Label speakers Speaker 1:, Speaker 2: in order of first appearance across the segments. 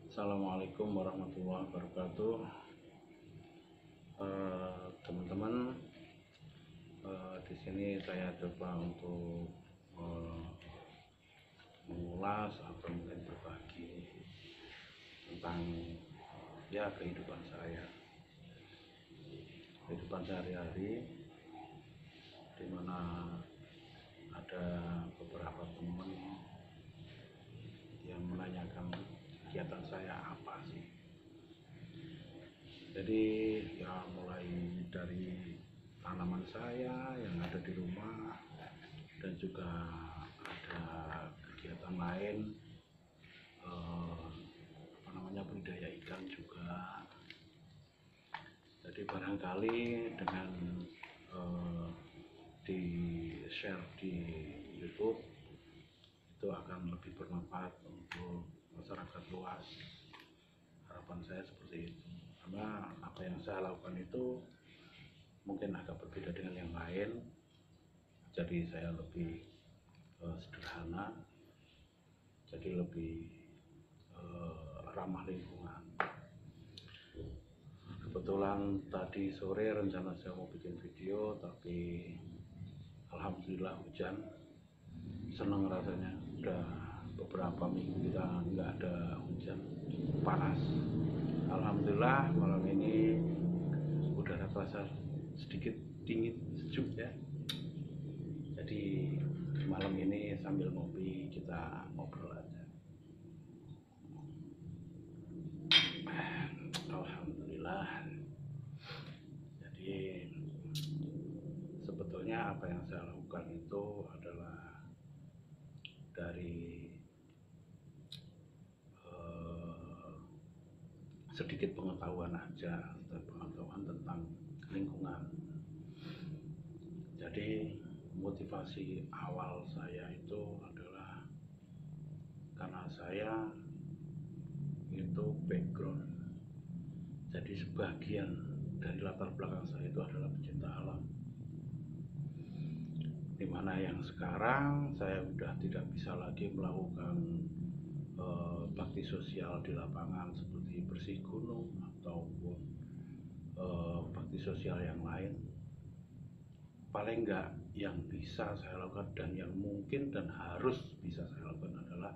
Speaker 1: Assalamualaikum warahmatullahi wabarakatuh. Teman-teman, di sini saya coba untuk eh, mengulas atau mungkin berbagi tentang kehidupan saya, kehidupan sehari-hari, di mana ada beberapa teman yang menanyakan kegiatan saya apa sih. Jadi mulai dari tanaman saya yang ada di rumah, dan juga ada kegiatan lain, budidaya ikan juga. Jadi barangkali dengan di share di YouTube itu akan lebih bermanfaat untuk masyarakat luas. Harapan saya seperti itu, karena apa yang saya lakukan itu mungkin agak berbeda dengan yang lain. Jadi saya lebih sederhana, jadi lebih ramah lingkungan. Kebetulan tadi sore rencana saya mau bikin video, tapi alhamdulillah hujan. Seneng rasanya, udah beberapa minggu kita nggak ada hujan, panas. Alhamdulillah malam ini udara terasa sedikit dingin, sejuk ya. Jadi malam ini sambil ngopi kita ngobrol aja. Alhamdulillah. Jadi sebetulnya apa yang saya lakukan itu adalah dari sedikit pengetahuan aja, pengetahuan tentang lingkungan. Jadi motivasi awal saya itu adalah karena saya itu background, jadi sebagian dari latar belakang saya itu adalah pecinta alam, dimana yang sekarang saya sudah tidak bisa lagi melakukan bakti sosial di lapangan seperti bersih gunung ataupun bakti sosial yang lain. Paling enggak yang bisa saya lakukan dan yang mungkin dan harus bisa saya lakukan adalah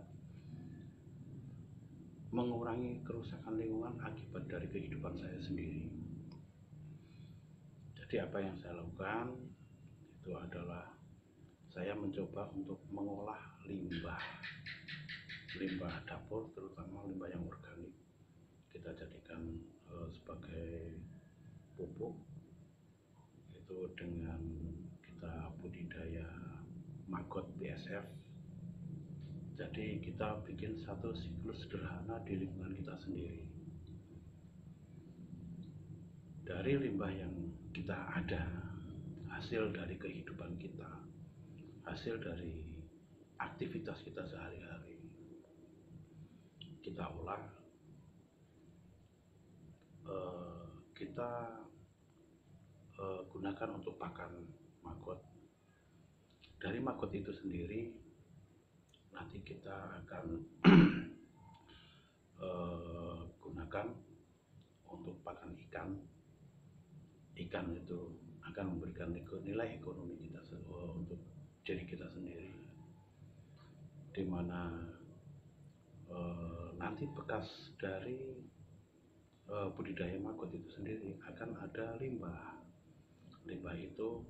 Speaker 1: mengurangi kerusakan lingkungan akibat dari kehidupan saya sendiri. Jadi apa yang saya lakukan itu adalah saya mencoba untuk mengolah limbah dapur, terutama limbah yang organik, kita jadikan sebagai pupuk, itu dengan kita budidaya maggot BSF. Jadi kita bikin satu siklus sederhana di lingkungan kita sendiri. Dari limbah yang kita ada, hasil dari kehidupan kita, hasil dari aktivitas kita sehari-hari, kita olah, kita gunakan untuk pakan maggot. Dari maggot itu sendiri nanti kita akan gunakan untuk pakan ikan. Ikan itu akan memberikan nilai ekonomi kita untuk diri kita sendiri, dimana nanti bekas dari budidaya maggot itu sendiri akan ada limbah itu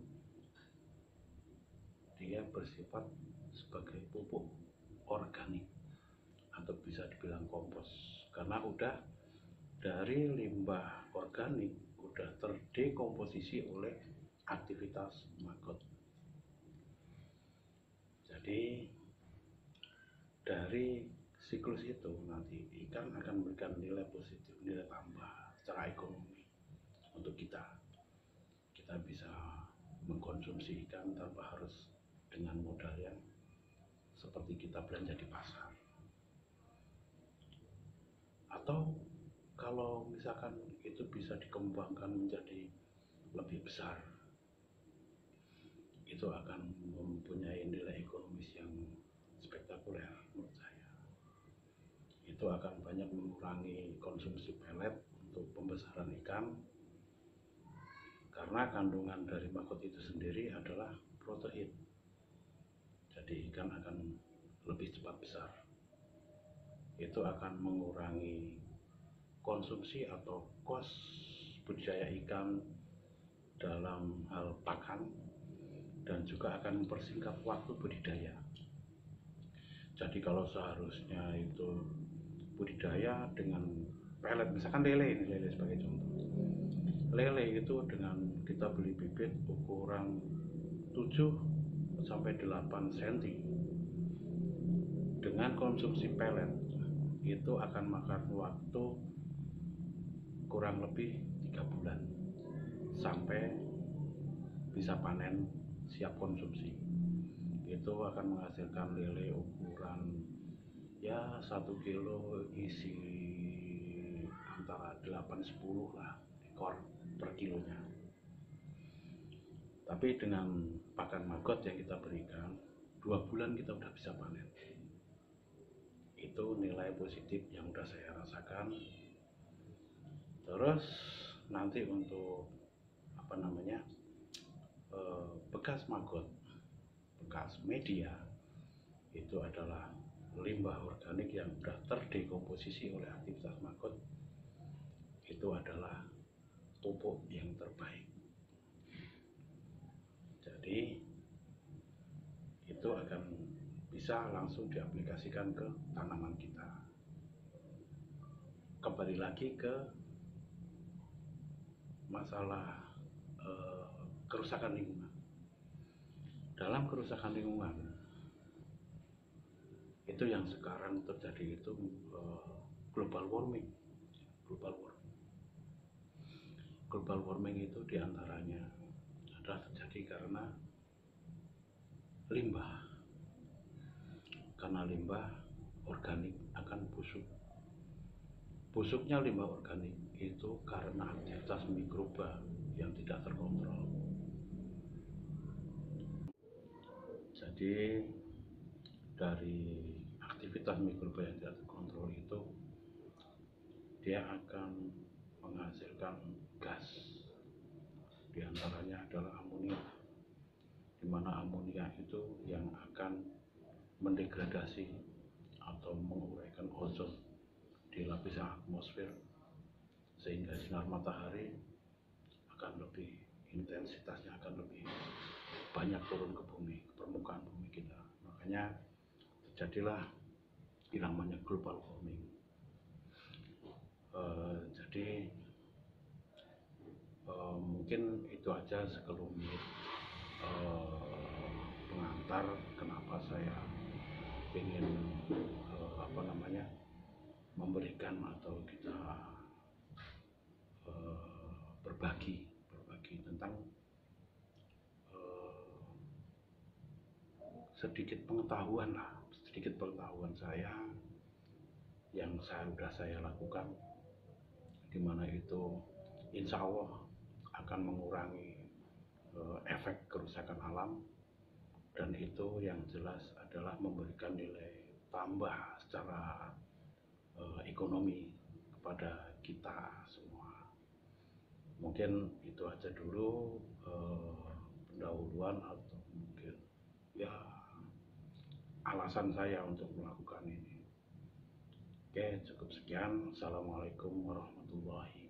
Speaker 1: dia bersifat sebagai pupuk organik atau bisa dibilang kompos, karena udah dari limbah organik udah terdekomposisi oleh aktivitas maggot. Jadi dari siklus itu nanti ikan akan memberikan nilai positif, nilai tambah secara ekonomi untuk kita. Kita bisa mengkonsumsi ikan tanpa harus dengan modal yang seperti kita belanja di pasar. Atau kalau misalkan itu bisa dikembangkan menjadi lebih besar, itu akan mempunyai nilai ekonomis yang spektakuler menurut saya. Itu itu akan banyak mengurangi konsumsi pelet untuk pembesaran ikan, karena kandungan dari maggot itu sendiri adalah protein. Jadi ikan akan lebih cepat besar. Itu akan mengurangi konsumsi atau kos budidaya ikan dalam hal pakan, dan juga akan mempersingkat waktu budidaya. Jadi kalau seharusnya itu budidaya dengan pelet, misalkan lele sebagai contoh. Lele itu dengan kita beli bibit ukuran 7 sampai 8 cm dengan konsumsi pelet itu akan makan waktu kurang lebih 3 bulan sampai bisa panen siap konsumsi. Itu akan menghasilkan lele ukuran ya 1 kilo isi antara 8-10 lah ekor per kilonya. Tapi dengan pakan maggot yang kita berikan 2 bulan kita udah bisa panen. Itu nilai positif yang udah saya rasakan. Terus nanti untuk bekas maggot, bekas media, itu adalah limbah organik yang sudah terdekomposisi oleh aktivitas maggot. Itu adalah pupuk yang terbaik. Jadi itu akan bisa langsung diaplikasikan ke tanaman kita. Kembali lagi ke masalah kerusakan lingkungan. Dalam kerusakan lingkungan itu yang sekarang terjadi itu global warming. Global warming itu diantaranya adalah terjadi karena limbah. Karena limbah organik akan busuk. Busuknya limbah organik itu karena aktivitas mikroba yang tidak terkontrol. Jadi dari aktivitas mikroba yang tidak terkontrol itu dia akan menghasilkan gas, diantaranya adalah amonia, di mana amonia itu yang akan mendegradasi atau menguraikan ozon di lapisan atmosfer, sehingga sinar matahari akan lebih intensitasnya akan lebih banyak turun ke bumi, ke permukaan bumi kita. Makanya terjadilah yang namanya global warming. Jadi mungkin itu aja sekelumit pengantar kenapa saya ingin memberikan atau kita berbagi tentang sedikit pengetahuan saya yang sudah saya lakukan, di mana itu insya Allah akan mengurangi efek kerusakan alam, dan itu yang jelas adalah memberikan nilai tambah secara ekonomi kepada kita semua. Mungkin itu aja dulu pendahuluan atau mungkin ya alasan saya untuk melakukan ini. Oke, cukup sekian. Assalamualaikum warahmatullahi